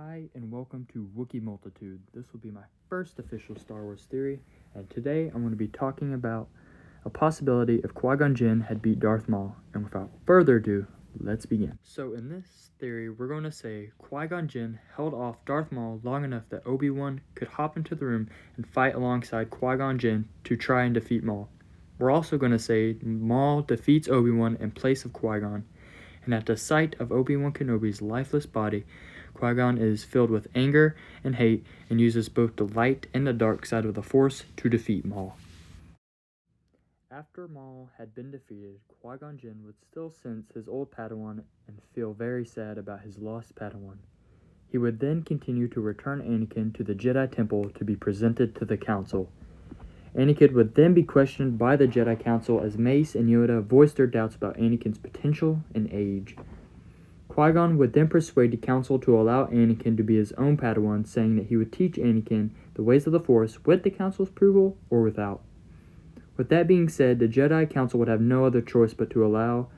Hi, and welcome to Wookiee Multitude. This will be my first official Star Wars theory, and today I'm going to be talking about a possibility if Qui Gon Jinn had beat Darth Maul. And without further ado, let's begin. So in this theory, we're going to say Qui Gon Jinn held off Darth Maul long enough that Obi-Wan could hop into the room and fight alongside Qui Gon Jinn to try and defeat Maul. We're also going to say Maul defeats Obi-Wan in place of Qui Gon, and at the sight of Obi-Wan Kenobi's lifeless body, Qui Gon is filled with anger and hate and uses both the light and the dark side of the Force to defeat Maul. After Maul had been defeated, Qui Gon Jinn would still sense his old Padawan and feel very sad about his lost Padawan. He would then continue to return Anakin to the Jedi Temple to be presented to the Council. Anakin would then be questioned by the Jedi Council as Mace and Yoda voiced their doubts about Anakin's potential and age. Qui-Gon would then persuade the Council to allow Anakin to be his own Padawan, saying that he would teach Anakin the ways of the Force with the Council's approval or without. With that being said, the Jedi Council would have no other choice but to allow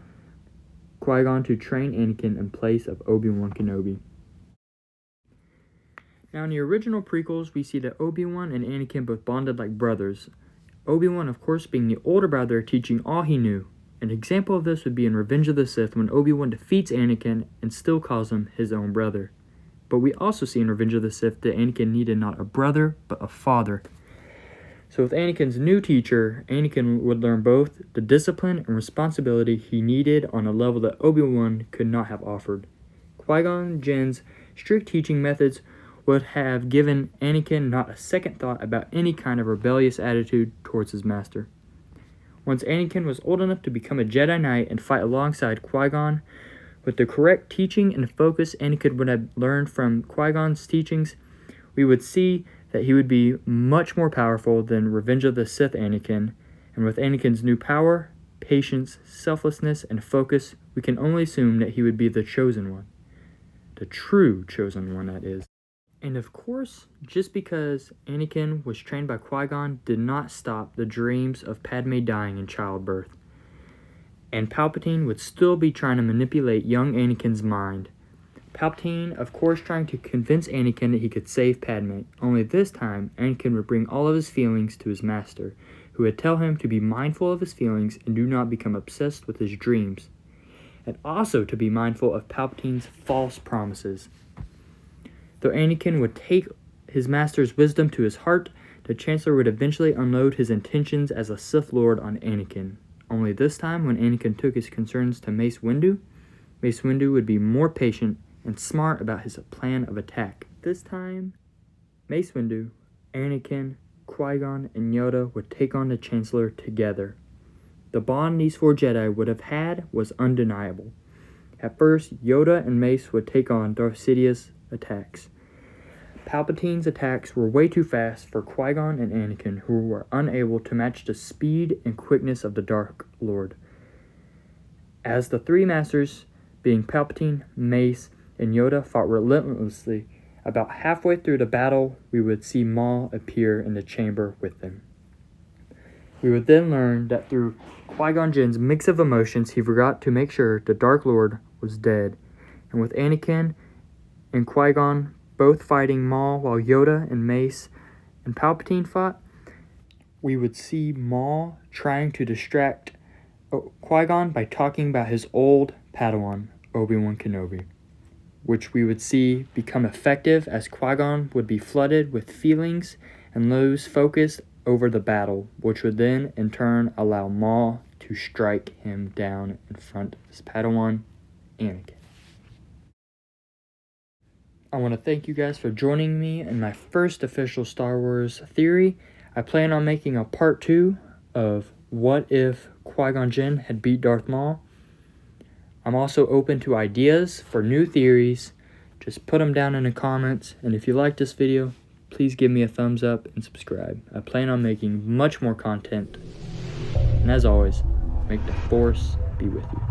Qui-Gon to train Anakin in place of Obi-Wan Kenobi. Now, in the original prequels, we see that Obi-Wan and Anakin both bonded like brothers. Obi-Wan, of course, being the older brother, teaching all he knew. An example of this would be in Revenge of the Sith when Obi-Wan defeats Anakin and still calls him his own brother. But we also see in Revenge of the Sith that Anakin needed not a brother, but a father. So with Anakin's new teacher, Anakin would learn both the discipline and responsibility he needed on a level that Obi-Wan could not have offered. Qui-Gon Jinn's strict teaching methods would have given Anakin not a second thought about any kind of rebellious attitude towards his master. Once Anakin was old enough to become a Jedi Knight and fight alongside Qui-Gon, with the correct teaching and focus Anakin would have learned from Qui-Gon's teachings, we would see that he would be much more powerful than Revenge of the Sith Anakin, and with Anakin's new power, patience, selflessness, and focus, we can only assume that he would be the chosen one. The true chosen one, that is. And of course, just because Anakin was trained by Qui-Gon did not stop the dreams of Padme dying in childbirth. And Palpatine would still be trying to manipulate young Anakin's mind. Palpatine, of course, trying to convince Anakin that he could save Padme. Only this time, Anakin would bring all of his feelings to his master, who would tell him to be mindful of his feelings and do not become obsessed with his dreams. And also to be mindful of Palpatine's false promises. Though Anakin would take his master's wisdom to his heart, the Chancellor would eventually unload his intentions as a Sith Lord on Anakin. Only this time, when Anakin took his concerns to Mace Windu would be more patient and smart about his plan of attack. This time, Mace Windu, Anakin, Qui-Gon, and Yoda would take on the Chancellor together. The bond these four Jedi would have had was undeniable. At first, Yoda and Mace would take on Darth Sidious's attacks. Palpatine's attacks were way too fast for Qui-Gon and Anakin, who were unable to match the speed and quickness of the Dark Lord. As the three masters, being Palpatine, Mace, and Yoda, fought relentlessly, about halfway through the battle, we would see Maul appear in the chamber with them. We would then learn that through Qui-Gon Jinn's mix of emotions, he forgot to make sure the Dark Lord was dead. And with Anakin and Qui-Gon both fighting Maul while Yoda and Mace and Palpatine fought, we would see Maul trying to distract Qui-Gon by talking about his old Padawan, Obi-Wan Kenobi, which we would see become effective as Qui-Gon would be flooded with feelings and lose focus over the battle, which would then in turn allow Maul to strike him down in front of his Padawan, Anakin. I want to thank you guys for joining me in my first official Star Wars theory. I plan on making a part 2 of what if Qui-Gon Jinn had beat Darth Maul. I'm also open to ideas for new theories. Just put them down in the comments. And if you like this video, please give me a thumbs up and subscribe. I plan on making much more content. And as always, make the Force be with you.